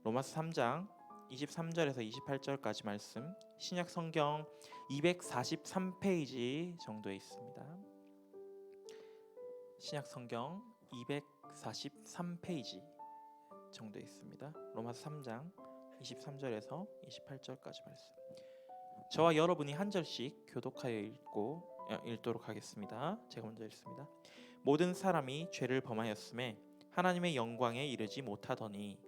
로마서 3장 23절에서 28절까지 말씀, 신약 성경 243페이지 정도에 있습니다. 신약 성경 243페이지 정도에 있습니다. 로마서 3장 23절에서 28절까지 말씀. 저와 여러분이 한 절씩 교독하여 읽도록 하겠습니다. 제가 먼저 읽습니다. 모든 사람이 죄를 범하였음에 하나님의 영광에 이르지 못하더니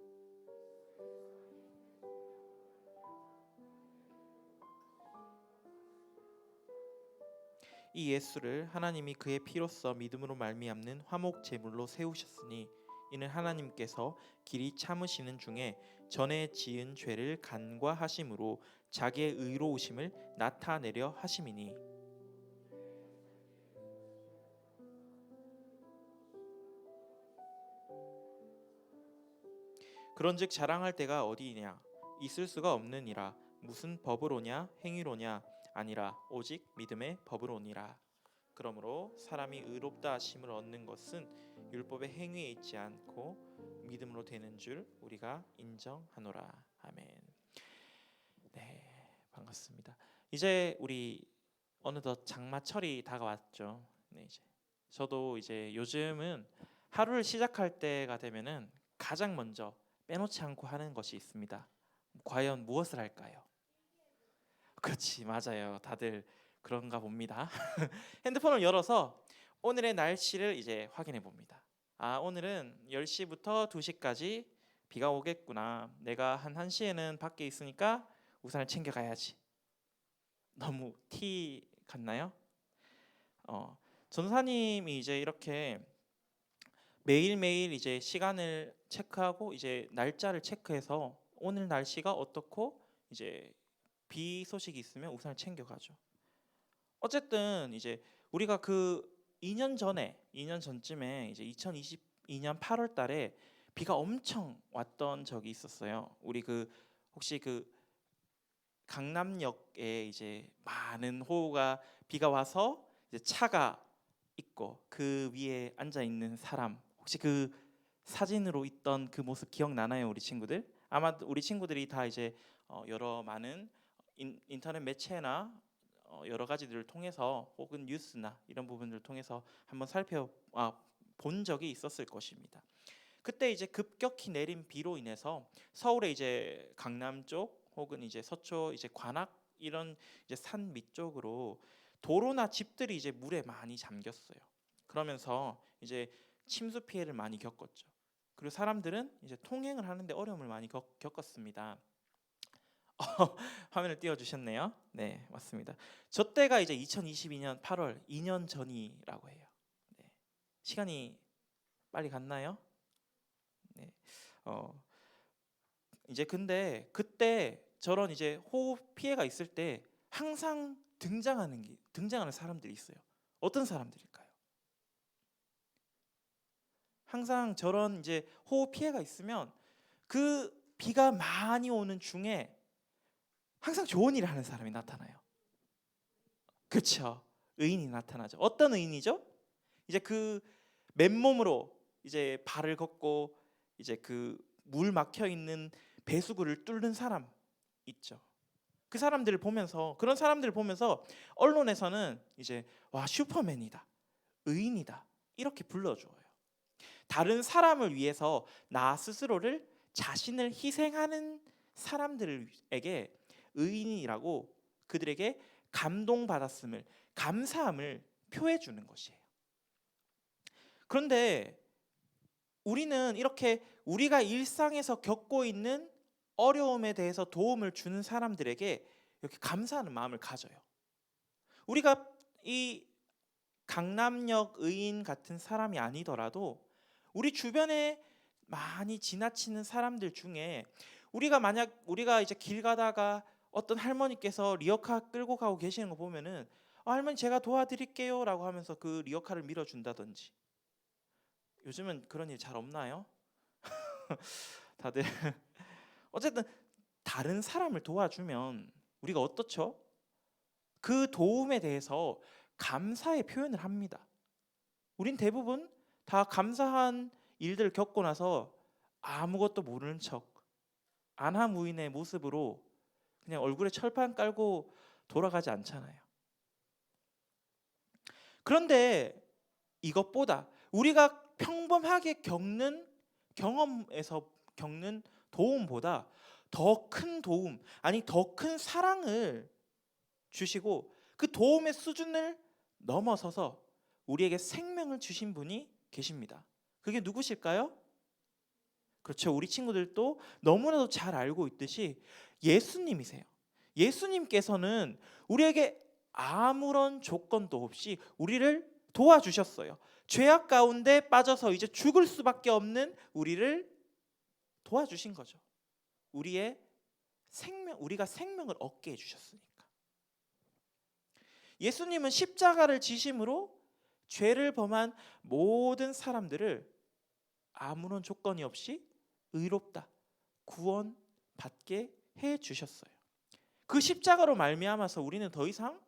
이 예수를 하나님이 그의 피로써 믿음으로 말미암는 화목 제물로 세우셨으니 이는 하나님께서 길이 참으시는 중에 전에 지은 죄를 간과하심으로 자기의 의로우심을 나타내려 하심이니 그런즉 자랑할 때가 어디이냐 있을 수가 없느니라. 무슨 법으로냐 행위로냐 아니라 오직 믿음의 법으로니라. 그러므로 사람이 의롭다 하심을 얻는 것은 율법의 행위에 있지 않고 믿음으로 되는 줄 우리가 인정하노라. 아멘. 네, 반갑습니다. 이제 우리 어느덧 장마철이 다가왔죠. 네, 이제 저도 이제 요즘은 하루를 시작할 때가 되면은 가장 먼저 빼놓지 않고 하는 것이 있습니다. 과연 무엇을 할까요? 그렇지, 맞아요. 다들 그런가 봅니다. 핸드폰을 열어서 오늘의 날씨를 이제 확인해 봅니다. 아, 오늘은 10시부터 2시까지 비가 오겠구나. 내가 한 1시에는 밖에 있으니까 우산을 챙겨 가야지. 너무 티 같나요? 전사님이 이제 이렇게 매일매일 이제 시간을 체크하고 이제 날짜를 체크해서 오늘 날씨가 어떻고 이제 비 소식이 있으면 우산을 챙겨가죠. 어쨌든 이제 우리가 그 2년 전쯤에 이제 2022년 8월 달에 비가 엄청 왔던 적이 있었어요. 우리 그 혹시 그 강남역에 이제 많은 호우가 비가 와서 이제 차가 있고 그 위에 앉아 있는 사람 혹시 그 사진으로 있던 그 모습 기억나나요, 우리 친구들? 아마 우리 친구들이 다 이제 여러 많은 인터넷 매체나 여러 가지들을 통해서 혹은 뉴스나 이런 부분들을 통해서 한번 본 적이 있었을 것입니다. 그때 이제 급격히 내린 비로 인해서 서울의 이제 강남 쪽 혹은 이제 서초 이제 관악 이런 이제 산 밑쪽으로 도로나 집들이 이제 물에 많이 잠겼어요. 그러면서 이제 침수 피해를 많이 겪었죠. 그리고 사람들은 이제 통행을 하는데 어려움을 많이 겪었습니다. 화면을 띄워주셨네요. 네, 맞습니다. 저 때가 이제 2022년 8월 2년 전이라고 해요. 네. 시간이 빨리 갔나요? 네. 이제 근데 그때 저런 이제 호우 피해가 있을 때 항상 등장하는 사람들이 있어요. 어떤 사람들일까요? 항상 저런 이제 호우 피해가 있으면 그 비가 많이 오는 중에 항상 좋은 일을 하는 사람이 나타나요. 그렇죠. 의인이 나타나죠. 어떤 의인이죠? 이제 그 맨몸으로 이제 발을 걷고 이제 그 물 막혀 있는 배수구를 뚫는 사람 있죠. 그런 사람들을 보면서 언론에서는 이제 와, 슈퍼맨이다, 의인이다 이렇게 불러줘요. 다른 사람을 위해서 나 스스로를 자신을 희생하는 사람들에게 의인이라고 그들에게 감동받았음을 감사함을 표해 주는 것이에요. 그런데 우리는 이렇게 우리가 일상에서 겪고 있는 어려움에 대해서 도움을 주는 사람들에게 이렇게 감사하는 마음을 가져요. 우리가 이 강남역 의인 같은 사람이 아니더라도 우리 주변에 많이 지나치는 사람들 중에 우리가 이제 길 가다가 어떤 할머니께서 리어카 끌고 가고 계시는 거 보면은 할머니 제가 도와드릴게요라고 하면서 그 리어카를 밀어준다든지. 요즘은 그런 일 잘 없나요? 다들 어쨌든 다른 사람을 도와주면 우리가 어떻죠? 그 도움에 대해서 감사의 표현을 합니다. 우린 대부분 다 감사한 일들을 겪고 나서 아무것도 모르는 척 안하무인의 모습으로 그냥 얼굴에 철판 깔고 돌아가지 않잖아요. 그런데 이것보다 우리가 평범하게 겪는 경험에서 겪는 도움보다 더 큰 도움, 아니 더 큰 사랑을 주시고 그 도움의 수준을 넘어서서 우리에게 생명을 주신 분이 계십니다. 그게 누구실까요? 그렇죠. 우리 친구들도 너무나도 잘 알고 있듯이 예수님이세요. 예수님께서는 우리에게 아무런 조건도 없이 우리를 도와주셨어요. 죄악 가운데 빠져서 이제 죽을 수밖에 없는 우리를 도와주신 거죠. 우리가 생명을 얻게 해주셨으니까. 예수님은 십자가를 지심으로 죄를 범한 모든 사람들을 아무런 조건이 없이 의롭다, 구원받게 해주셨어요. 그 십자가로 말미암아서 우리는 더 이상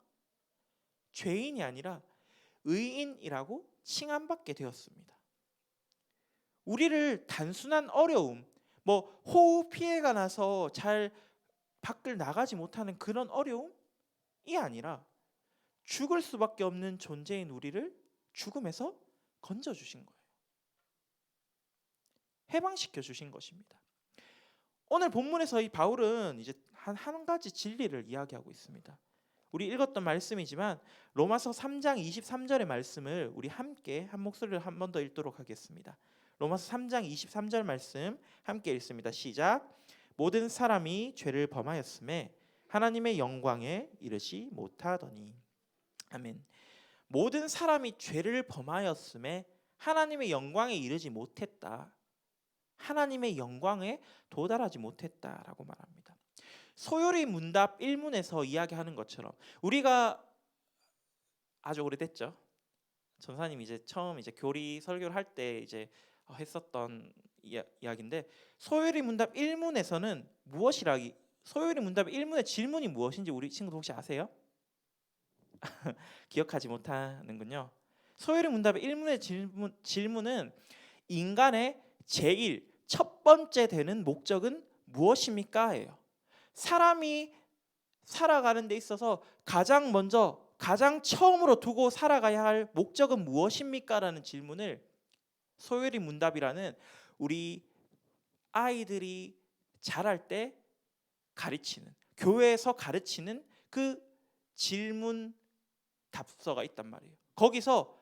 죄인이 아니라 의인이라고 칭함받게 되었습니다. 우리를 단순한 어려움, 호흡 피해가 나서 잘 밖을 나가지 못하는 그런 어려움이 아니라 죽을 수밖에 없는 존재인 우리를 죽음에서 건져주신 거예요. 해방시켜 주신 것입니다. 오늘 본문에서 이 바울은 이제 한 가지 진리를 이야기하고 있습니다. 우리 읽었던 말씀이지만 로마서 3장 23절의 말씀을 우리 함께 한 목소리로 한 번 더 읽도록 하겠습니다. 로마서 3장 23절 말씀 함께 읽습니다. 시작. 모든 사람이 죄를 범하였음에 하나님의 영광에 이르지 못하더니. 아멘. 모든 사람이 죄를 범하였음에 하나님의 영광에 이르지 못했다. 하나님의 영광에 도달하지 못했다라고 말합니다. 소요리 문답 1문에서 이야기하는 것처럼 우리가 아주 오래됐죠. 전사님 이제 처음 이제 교리 설교를 할 때 이제 했었던 이야기인데 소요리 문답 1문에서는 소요리 문답 1문의 질문이 무엇인지 우리 친구들 혹시 아세요? 기억하지 못하는군요. 소요리 문답의 1문의 질문은 인간의 제일 첫 번째 되는 목적은 무엇입니까? 예요. 사람이 살아가는 데 있어서 가장 처음으로 두고 살아가야 할 목적은 무엇입니까? 라는 질문을 소요리 문답이라는 우리 아이들이 자랄 때 가르치는, 교회에서 가르치는 그 질문 답서가 있단 말이에요. 거기서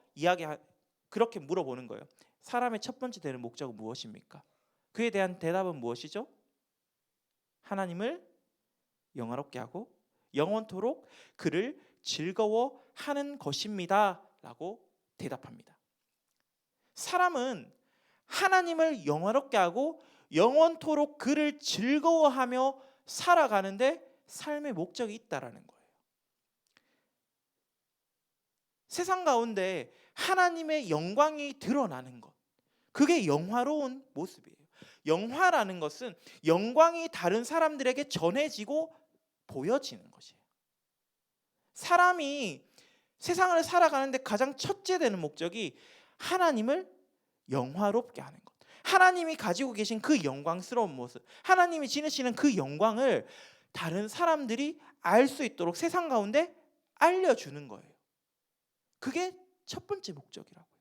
그렇게 물어보는 거예요. 사람의 첫 번째 되는 목적은 무엇입니까? 그에 대한 대답은 무엇이죠? 하나님을 영화롭게 하고 영원토록 그를 즐거워하는 것입니다 라고 대답합니다. 사람은 하나님을 영화롭게 하고 영원토록 그를 즐거워하며 살아가는데 삶의 목적이 있다라는 거예요. 세상 가운데 하나님의 영광이 드러나는 것, 그게 영화로운 모습이에요. 영화라는 것은 영광이 다른 사람들에게 전해지고 보여지는 것이에요. 사람이 세상을 살아가는데 가장 첫째 되는 목적이 하나님을 영화롭게 하는 것, 하나님이 가지고 계신 그 영광스러운 모습, 하나님이 지니시는 그 영광을 다른 사람들이 알 수 있도록 세상 가운데 알려주는 거예요. 그게 첫 번째 목적이라고요.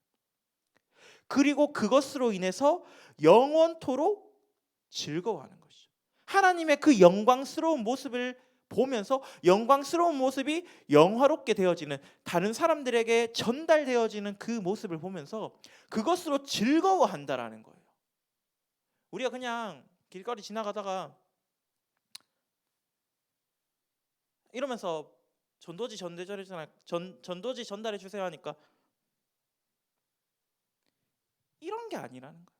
그리고 그것으로 인해서 영원토록 즐거워하는 것이죠. 하나님의 그 영광스러운 모습을 보면서 영광스러운 모습이 영화롭게 되어지는, 다른 사람들에게 전달되어지는 그 모습을 보면서 그것으로 즐거워한다라는 거예요. 우리가 그냥 길거리 지나가다가 이러면서 전도지 전달해 주세요 하니까 이런 게 아니라는 거예요.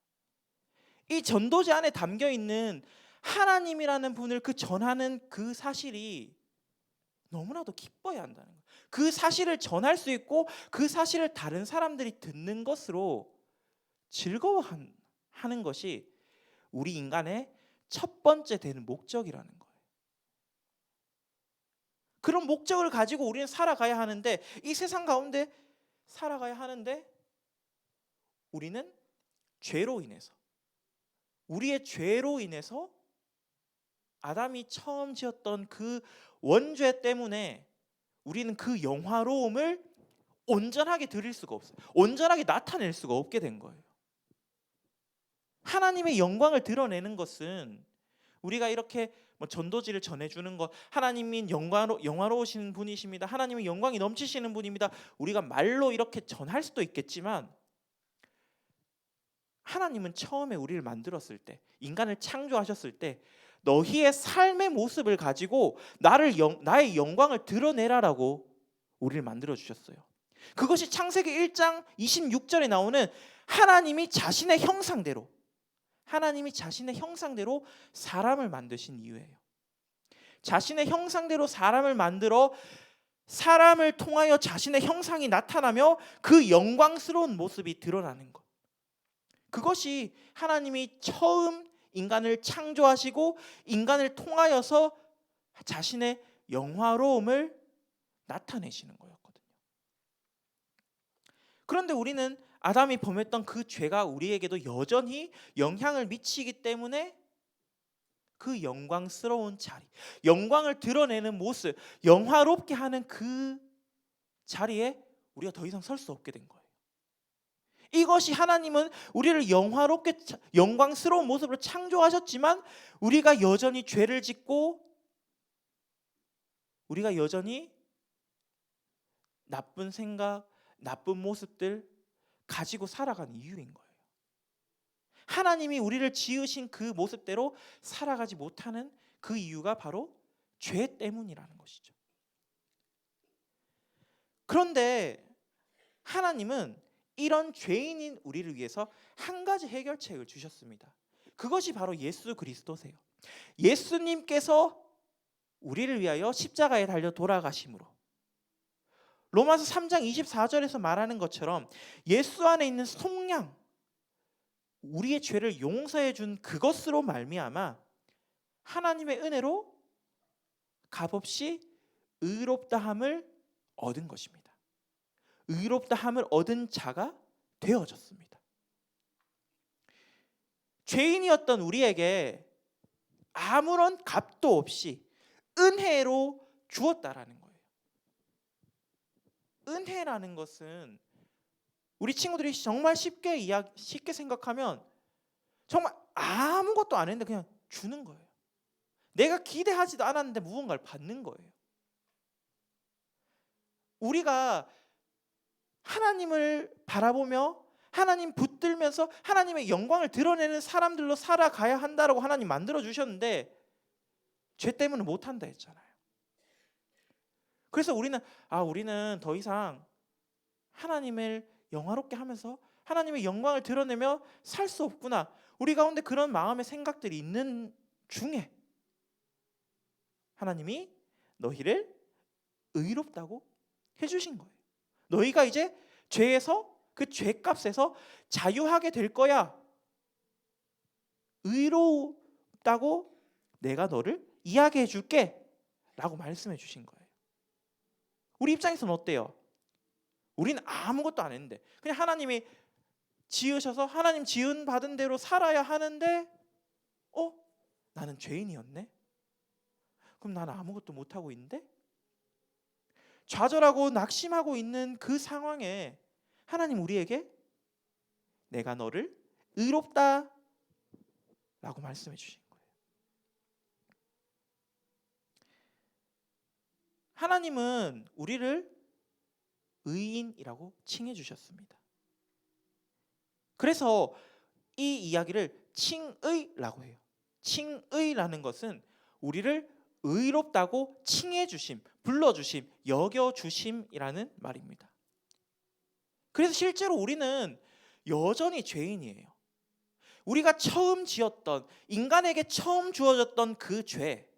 이 전도지 안에 담겨 있는 하나님이라는 분을 전하는 그 사실이 너무나도 기뻐야 한다는 거예요. 그 사실을 전할 수 있고 그 사실을 다른 사람들이 듣는 것으로 즐거워하는 것이 우리 인간의 첫 번째 되는 목적이라는 거예요. 그런 목적을 가지고 우리는 살아가야 하는데, 이 세상 가운데 살아가야 하는데 우리는 우리의 죄로 인해서 아담이 처음 지었던 그 원죄 때문에 우리는 그 영화로움을 온전하게 드릴 수가 없어요. 온전하게 나타낼 수가 없게 된 거예요. 하나님의 영광을 드러내는 것은 우리가 이렇게 전도지를 전해주는 것, 하나님이 영화로우신 분이십니다, 하나님의 영광이 넘치시는 분입니다, 우리가 말로 이렇게 전할 수도 있겠지만, 하나님은 처음에 우리를 만들었을 때, 인간을 창조하셨을 때 너희의 삶의 모습을 가지고 나의 영광을 드러내라라고 우리를 만들어 주셨어요. 그것이 창세기 1장 26절에 나오는 하나님이 자신의 형상대로 사람을 만드신 이유예요. 자신의 형상대로 사람을 만들어 사람을 통하여 자신의 형상이 나타나며 그 영광스러운 모습이 드러나는 것. 그것이 하나님이 처음 인간을 창조하시고 인간을 통하여서 자신의 영화로움을 나타내시는 거였거든요. 그런데 우리는 아담이 범했던 그 죄가 우리에게도 여전히 영향을 미치기 때문에 그 영광스러운 자리, 영광을 드러내는 모습, 영화롭게 하는 그 자리에 우리가 더 이상 설 수 없게 된 거예요. 이것이, 하나님은 우리를 영화롭게 영광스러운 모습으로 창조하셨지만 우리가 여전히 죄를 짓고 우리가 여전히 나쁜 생각, 나쁜 모습들 가지고 살아가는 이유인 거예요. 하나님이 우리를 지으신 그 모습대로 살아가지 못하는 그 이유가 바로 죄 때문이라는 것이죠. 그런데 하나님은 이런 죄인인 우리를 위해서 한 가지 해결책을 주셨습니다. 그것이 바로 예수 그리스도세요. 예수님께서 우리를 위하여 십자가에 달려 돌아가심으로, 로마서 3장 24절에서 말하는 것처럼 예수 안에 있는 속량, 우리의 죄를 용서해 준 그것으로 말미암아 하나님의 은혜로 값없이 의롭다함을 얻은 것입니다. 의롭다함을 얻은 자가 되어졌습니다. 죄인이었던 우리에게 아무런 값도 없이 은혜로 주었다라는 거예요. 은혜라는 것은 우리 친구들이 정말 쉽게 생각하면 정말 아무것도 안 했는데 그냥 주는 거예요. 내가 기대하지도 않았는데 무언가를 받는 거예요. 우리가 하나님을 바라보며 하나님 붙들면서 하나님의 영광을 드러내는 사람들로 살아가야 한다라고 하나님 만들어 주셨는데 죄 때문에 못 한다 했잖아요. 그래서 우리는 더 이상 하나님을 영화롭게 하면서 하나님의 영광을 드러내며 살 수 없구나. 우리 가운데 그런 마음의 생각들이 있는 중에 하나님이 너희를 의롭다고 해주신 거예요. 너희가 이제 죄에서, 그 죄값에서 자유하게 될 거야. 의롭다고 내가 너를 이야기해 줄게 라고 말씀해 주신 거예요. 우리 입장에서는 어때요? 우리는 아무것도 안 했는데 그냥 하나님이 지으셔서 하나님 지은 받은 대로 살아야 하는데 나는 죄인이었네? 그럼 나는 아무것도 못하고 있는데? 좌절하고 낙심하고 있는 그 상황에 하나님 우리에게 내가 너를 의롭다 라고 말씀해 주신 거예요. 하나님은 우리를 의인이라고 칭해 주셨습니다. 그래서 이 이야기를 칭의라고 해요. 칭의라는 것은 우리를 의롭다고 칭해 주심, 불러 주심, 여겨 주심이라는 말입니다. 그래서 실제로 우리는 여전히 죄인이에요. 우리가 처음 지었던, 인간에게 처음 주어졌던 그 죄,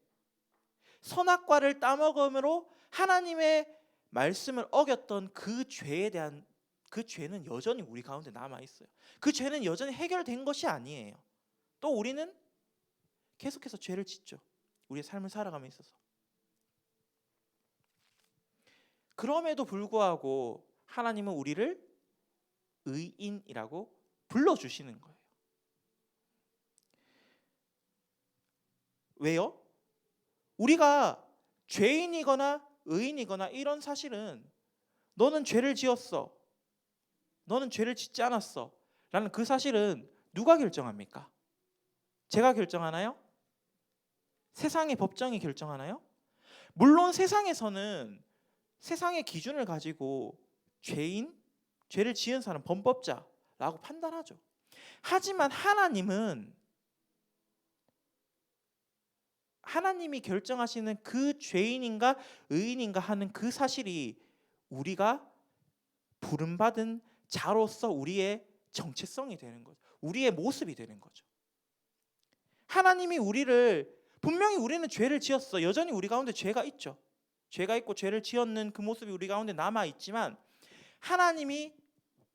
선악과를 따먹음으로 하나님의 말씀을 어겼던 그 죄에 대한 그 죄는 여전히 우리 가운데 남아 있어요. 그 죄는 여전히 해결된 것이 아니에요. 또 우리는 계속해서 죄를 짓죠. 우리의 삶을 살아감에 있어서. 그럼에도 불구하고 하나님은 우리를 의인이라고 불러주시는 거예요. 왜요? 우리가 죄인이거나 의인이거나 이런 사실은 너는 죄를 지었어, 너는 죄를 짓지 않았어 라는 그 사실은 누가 결정합니까? 제가 결정하나요? 세상의 법정이 결정하나요? 물론 세상에서는 세상의 기준을 가지고 죄인, 죄를 지은 사람, 범법자라고 판단하죠. 하지만 하나님이 결정하시는 그 죄인인가 의인인가 하는 그 사실이 우리가 부름받은 자로서 우리의 정체성이 되는 거죠. 우리의 모습이 되는 거죠. 하나님이 분명히 우리는 죄를 지었어. 여전히 우리 가운데 죄가 있죠. 죄가 있고 죄를 지었는 그 모습이 우리 가운데 남아 있지만 하나님이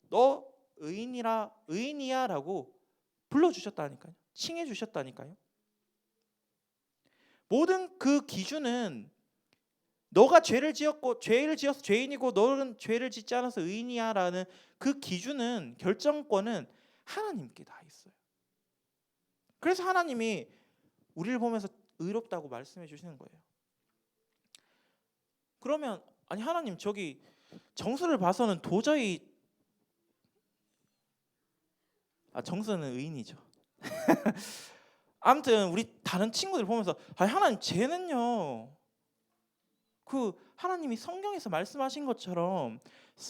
너 의인이야 라고 불러주셨다니까요. 칭해 주셨다니까요. 모든 그 기준은 너가 죄를 지어서 죄인이고 너는 죄를 짓지 않아서 의인이야 라는 그 기준은, 결정권은 하나님께 다 있어요. 그래서 하나님이 우리를 보면서 의롭다고 말씀해 주시는 거예요. 그러면 아니 하나님, 저기 정수를 봐서는 도저히, 정수는 의인이죠. 아무튼 우리 다른 친구들 보면서 아니 하나님, 쟤는요, 그 하나님이 성경에서 말씀하신 것처럼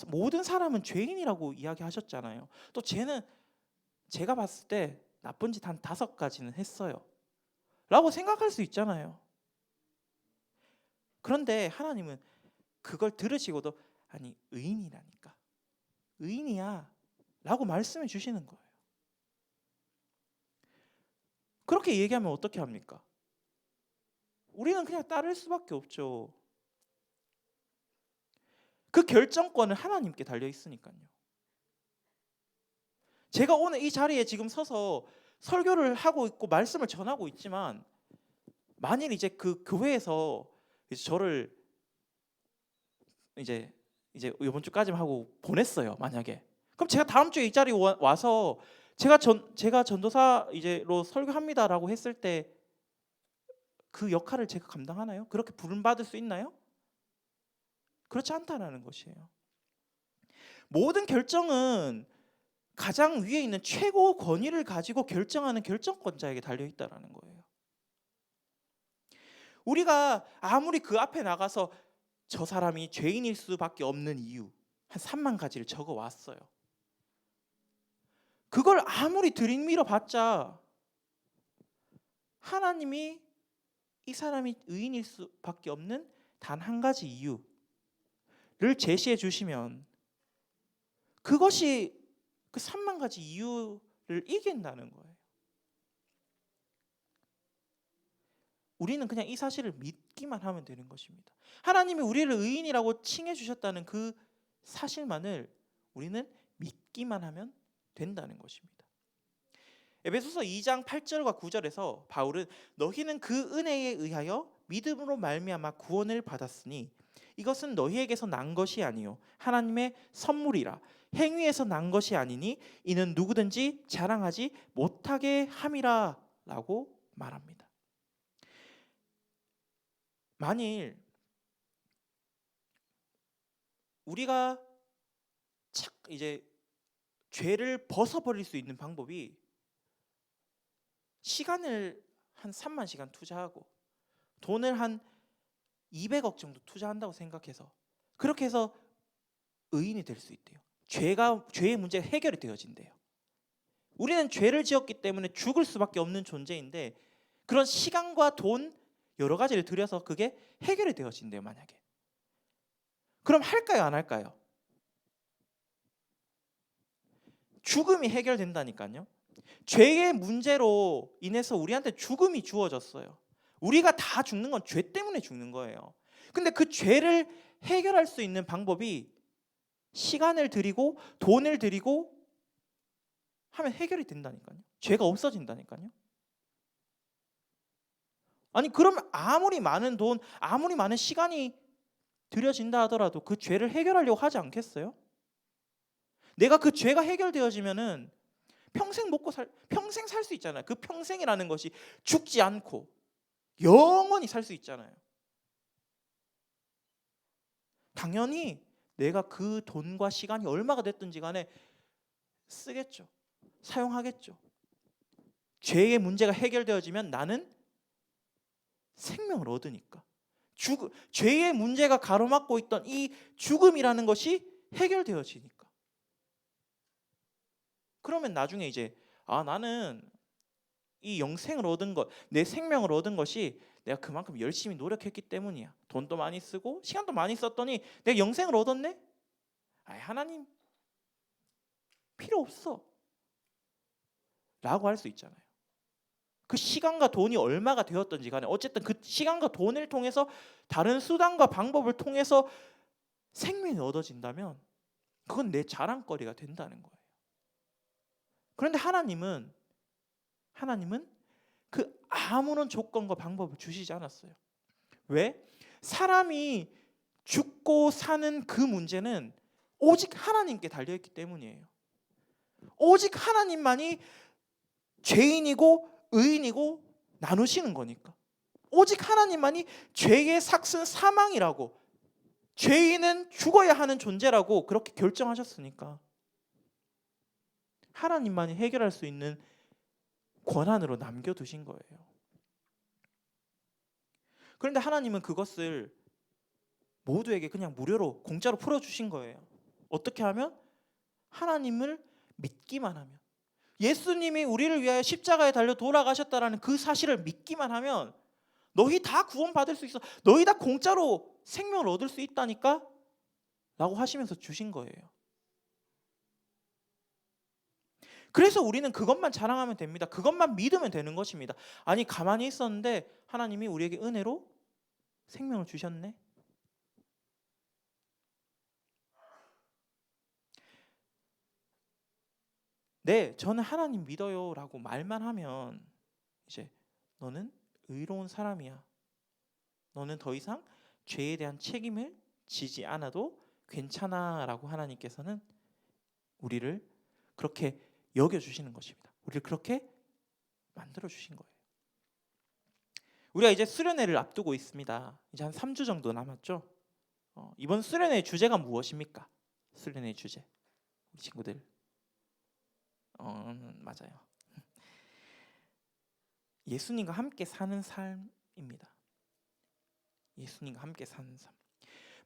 모든 사람은 죄인이라고 이야기하셨잖아요. 또 쟤는 제가 봤을 때 나쁜 짓 한 5가지는 했어요 라고 생각할 수 있잖아요. 그런데 하나님은 그걸 들으시고도 아니 의인이라니까, 의인이야 라고 말씀해 주시는 거예요. 그렇게 얘기하면 어떻게 합니까? 우리는 그냥 따를 수밖에 없죠. 그 결정권은 하나님께 달려 있으니까요. 제가 오늘 이 자리에 지금 서서 설교를 하고 있고 말씀을 전하고 있지만 만일 이제 그 교회에서 이제 저를 이제 이번 주까지만 하고 보냈어요. 만약에 그럼 제가 다음 주에 이 자리에 와서 제가 전도사 이제로 설교합니다라고 했을 때 그 역할을 제가 감당하나요? 그렇게 부름받을 수 있나요? 그렇지 않다라는 것이에요. 모든 결정은 가장 위에 있는 최고 권위를 가지고 결정하는 결정권자에게 달려 있다라는 거예요. 우리가 아무리 그 앞에 나가서 저 사람이 죄인일 수밖에 없는 이유 한 3만 가지를 적어 왔어요. 그걸 아무리 들이밀어 봤자 하나님이 이 사람이 의인일 수밖에 없는 단 한 가지 이유를 제시해 주시면 그것이 그 3만 가지 이유를 이긴다는 거예요. 우리는 그냥 이 사실을 믿기만 하면 되는 것입니다. 하나님이 우리를 의인이라고 칭해 주셨다는 그 사실만을 우리는 믿기만 하면 된다는 것입니다. 에베소서 2장 8절과 9절에서 바울은 너희는 그 은혜에 의하여 믿음으로 말미암아 구원을 받았으니 이것은 너희에게서 난 것이 아니요 하나님의 선물이라. 행위에서 난 것이 아니니 이는 누구든지 자랑하지 못하게 함이라 라고 말합니다. 만일 우리가 이제 죄를 벗어버릴 수 있는 방법이 시간을 한 3만 시간 투자하고 돈을 한 200억 정도 투자한다고 생각해서 그렇게 해서 의인이 될 수 있대요. 죄의 문제가 해결이 되어진대요. 우리는 죄를 지었기 때문에 죽을 수밖에 없는 존재인데 그런 시간과 돈 여러 가지를 들여서 그게 해결이 되어진대요. 만약에 그럼 할까요 안 할까요? 죽음이 해결된다니까요. 죄의 문제로 인해서 우리한테 죽음이 주어졌어요. 우리가 다 죽는 건 죄 때문에 죽는 거예요. 근데 그 죄를 해결할 수 있는 방법이 시간을 들이고 돈을 들이고 하면 해결이 된다니까요. 죄가 없어진다니까요. 아니 그러면 아무리 많은 돈, 아무리 많은 시간이 들여진다 하더라도 그 죄를 해결하려고 하지 않겠어요? 내가 그 죄가 해결되어지면은 평생 살 수 있잖아요. 그 평생이라는 것이 죽지 않고 영원히 살 수 있잖아요. 당연히 내가 그 돈과 시간이 얼마가 됐든지 간에 쓰겠죠. 사용하겠죠. 죄의 문제가 해결되어지면 나는 생명을 얻으니까. 죄의 문제가 가로막고 있던 이 죽음이라는 것이 해결되어지니까. 그러면 나중에 이제 나는 이 영생을 얻은 것, 내 생명을 얻은 것이 내가 그만큼 열심히 노력했기 때문이야. 돈도 많이 쓰고 시간도 많이 썼더니 내가 영생을 얻었네? 하나님 필요 없어 라고 할 수 있잖아요. 그 시간과 돈이 얼마가 되었든지 간에 어쨌든 그 시간과 돈을 통해서 다른 수단과 방법을 통해서 생명이 얻어진다면 그건 내 자랑거리가 된다는 거예요. 그런데 하나님은 그 아무런 조건과 방법을 주시지 않았어요. 왜? 사람이 죽고 사는 그 문제는 오직 하나님께 달려있기 때문이에요. 오직 하나님만이 죄인이고 의인이고 나누시는 거니까. 오직 하나님만이 죄의 삭은 사망이라고, 죄인은 죽어야 하는 존재라고 그렇게 결정하셨으니까 하나님만이 해결할 수 있는 권한으로 남겨두신 거예요. 그런데 하나님은 그것을 모두에게 그냥 무료로 공짜로 풀어주신 거예요. 어떻게 하면? 하나님을 믿기만 하면. 예수님이 우리를 위하여 십자가에 달려 돌아가셨다라는 그 사실을 믿기만 하면 너희 다 구원받을 수 있어. 너희 다 공짜로 생명을 얻을 수 있다니까? 라고 하시면서 주신 거예요. 그래서 우리는 그것만 자랑하면 됩니다. 그것만 믿으면 되는 것입니다. 아니 가만히 있었는데 하나님이 우리에게 은혜로 생명을 주셨네. 네, 저는 하나님 믿어요 라고 말만 하면 이제 너는 의로운 사람이야. 너는 더 이상 죄에 대한 책임을 지지 않아도 괜찮아 라고 하나님께서는 우리를 그렇게 여겨주시는 것입니다. 우리를 그렇게 만들어주신 거예요. 우리가 이제 수련회를 앞두고 있습니다. 이제 한 3주 정도 남았죠. 이번 수련회의 주제가 무엇입니까? 수련회의 주제 우리 친구들 맞아요. 예수님과 함께 사는 삶입니다. 예수님과 함께 사는 삶.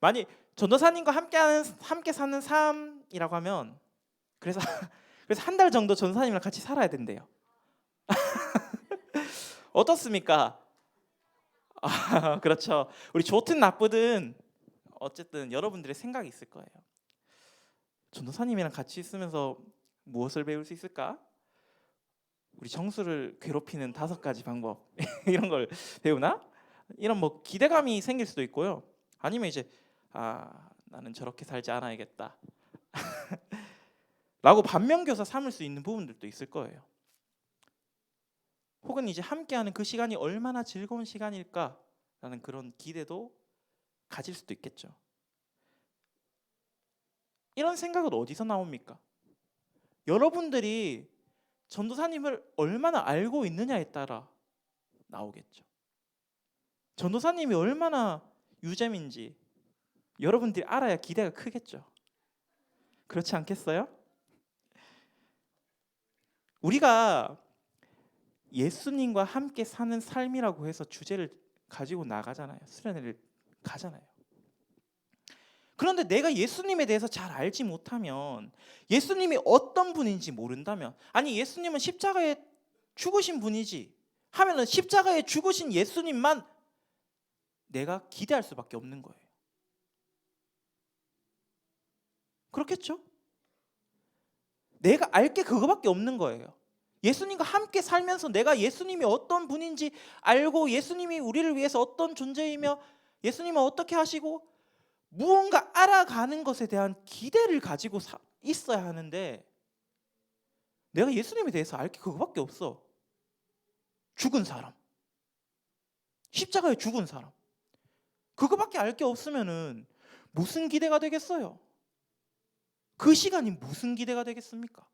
만약 전도사님과 함께 사는 삶이라고 하면 그래서 한 달 정도 전도사님이랑 같이 살아야 된대요. 어떻습니까? 그렇죠. 우리 좋든 나쁘든 어쨌든 여러분들의 생각이 있을 거예요. 전도사님이랑 같이 있으면서 무엇을 배울 수 있을까? 우리 정수를 괴롭히는 5가지 방법 이런 걸 배우나? 이런 뭐 기대감이 생길 수도 있고요. 아니면 이제 나는 저렇게 살지 않아야겠다 라고 반면교사 삼을 수 있는 부분들도 있을 거예요. 혹은 이제 함께하는 그 시간이 얼마나 즐거운 시간일까라는 그런 기대도 가질 수도 있겠죠. 이런 생각은 어디서 나옵니까? 여러분들이 전도사님을 얼마나 알고 있느냐에 따라 나오겠죠. 전도사님이 얼마나 유잼인지 여러분들이 알아야 기대가 크겠죠. 그렇지 않겠어요? 우리가 예수님과 함께 사는 삶이라고 해서 주제를 가지고 나가잖아요. 수련회를 가잖아요. 그런데 내가 예수님에 대해서 잘 알지 못하면, 예수님이 어떤 분인지 모른다면, 아니 예수님은 십자가에 죽으신 분이지 하면은 십자가에 죽으신 예수님만 내가 기대할 수밖에 없는 거예요. 그렇겠죠? 내가 알 게 그거밖에 없는 거예요. 예수님과 함께 살면서 내가 예수님이 어떤 분인지 알고, 예수님이 우리를 위해서 어떤 존재이며 예수님은 어떻게 하시고 무언가 알아가는 것에 대한 기대를 가지고 있어야 하는데, 내가 예수님에 대해서 알 게 그거밖에 없어. 죽은 사람, 십자가에 죽은 사람, 그거밖에 알 게 없으면은 무슨 기대가 되겠어요? 그 시간이 무슨 기대가 되겠습니까?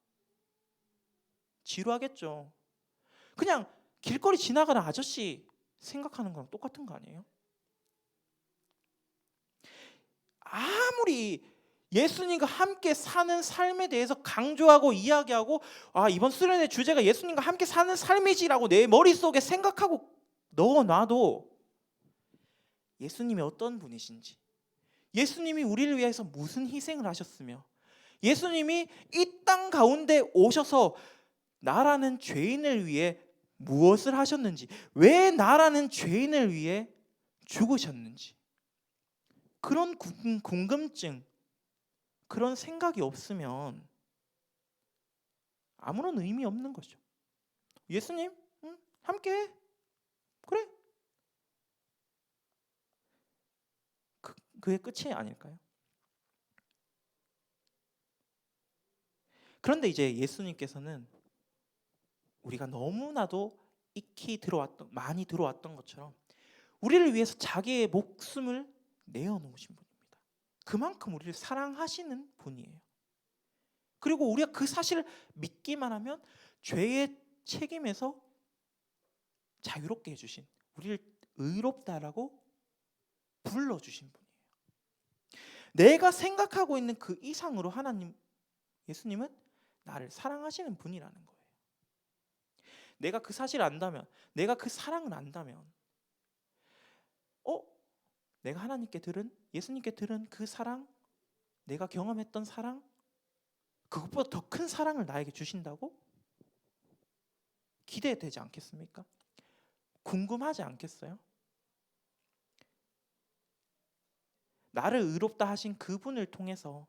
지루하겠죠. 그냥 길거리 지나가는 아저씨 생각하는 거랑 똑같은 거 아니에요? 아무리 예수님과 함께 사는 삶에 대해서 강조하고 이야기하고 이번 수련의 주제가 예수님과 함께 사는 삶이지라고 내 머릿속에 생각하고 넣어놔도 예수님이 어떤 분이신지, 예수님이 우리를 위해서 무슨 희생을 하셨으며, 예수님이 이 땅 가운데 오셔서 나라는 죄인을 위해 무엇을 하셨는지, 왜 나라는 죄인을 위해 죽으셨는지, 그런 궁금증, 그런 생각이 없으면 아무런 의미 없는 거죠. 예수님, 함께해. 그래. 그게 끝이 아닐까요? 그런데 이제 예수님께서는 우리가 너무나도 많이 들어왔던 것처럼 우리를 위해서 자기의 목숨을 내어놓으신 분입니다. 그만큼 우리를 사랑하시는 분이에요. 그리고 우리가 그 사실을 믿기만 하면 죄의 책임에서 자유롭게 해주신, 우리를 의롭다라고 불러주신 분이에요. 내가 생각하고 있는 그 이상으로 하나님, 예수님은 나를 사랑하시는 분이라는 거예요. 내가 그 사실을 안다면, 내가 그 사랑을 안다면, 내가 예수님께 들은 그 사랑, 내가 경험했던 사랑, 그것보다 더 큰 사랑을 나에게 주신다고 기대되지 않겠습니까? 궁금하지 않겠어요? 나를 의롭다 하신 그분을 통해서,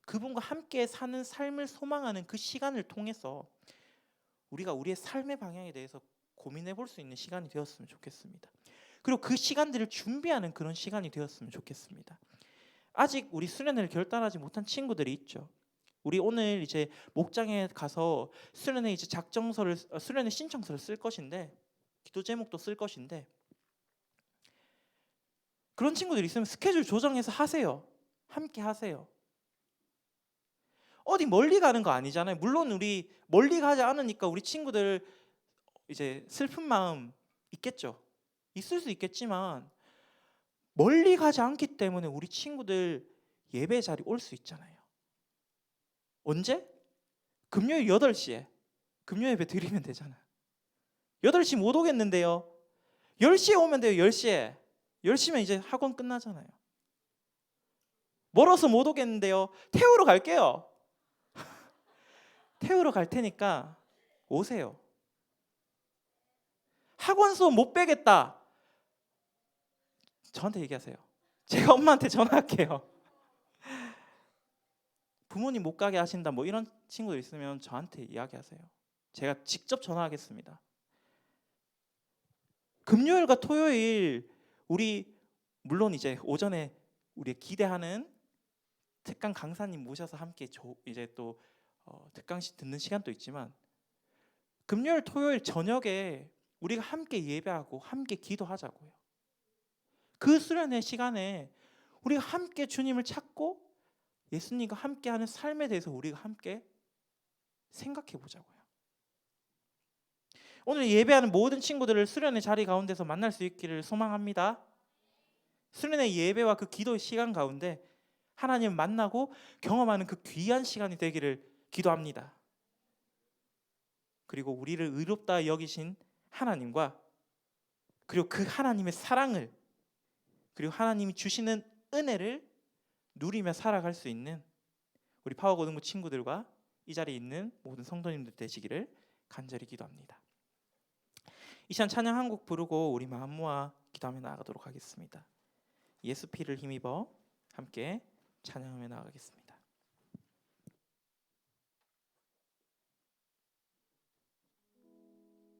그분과 함께 사는 삶을 소망하는 그 시간을 통해서 우리가 우리의 삶의 방향에 대해서 고민해 볼 수 있는 시간이 되었으면 좋겠습니다. 그리고 그 시간들을 준비하는 그런 시간이 되었으면 좋겠습니다. 아직 우리 수련회를 결단하지 못한 친구들이 있죠. 우리 오늘 이제 목장에 가서 수련회 이제 수련회 신청서를 쓸 것인데, 기도 제목도 쓸 것인데, 그런 친구들이 있으면 스케줄 조정해서 하세요. 함께 하세요. 어디 멀리 가는 거 아니잖아요. 물론 우리 멀리 가지 않으니까 우리 친구들 이제 슬픈 마음 있겠죠. 있을 수 있겠지만 멀리 가지 않기 때문에 우리 친구들 예배 자리 올 수 있잖아요. 언제? 금요일 8시에 금요 예배 드리면 되잖아요. 8시 못 오겠는데요. 10시에 오면 돼요. 10시에. 10시면 이제 학원 끝나잖아요. 멀어서 못 오겠는데요. 태우러 갈게요. 태우러 갈 테니까 오세요. 학원 수업 못 빼겠다. 저한테 얘기하세요. 제가 엄마한테 전화할게요. 부모님 못 가게 하신다 뭐 이런 친구들 있으면 저한테 이야기하세요. 제가 직접 전화하겠습니다. 금요일과 토요일 우리 물론 이제 오전에 우리 기대하는 특강 강사님 모셔서 함께 이제 또 특강식 듣는 시간도 있지만, 금요일 토요일 저녁에 우리가 함께 예배하고 함께 기도하자고요. 그 수련회 시간에 우리가 함께 주님을 찾고 예수님과 함께하는 삶에 대해서 우리가 함께 생각해 보자고요. 오늘 예배하는 모든 친구들을 수련회 자리 가운데서 만날 수 있기를 소망합니다. 수련회 예배와 그 기도의 시간 가운데 하나님 만나고 경험하는 그 귀한 시간이 되기를 기도합니다. 그리고 우리를 의롭다 여기신 하나님과, 그리고 그 하나님의 사랑을, 그리고 하나님이 주시는 은혜를 누리며 살아갈 수 있는 우리 파워고등부 친구들과 이 자리에 있는 모든 성도님들 되시기를 간절히 기도합니다. 이 시간 찬양 한 곡 부르고 우리 마음 모아 기도하며 나아가도록 하겠습니다. 예수 피를 힘입어 함께 찬양하며 나아가겠습니다.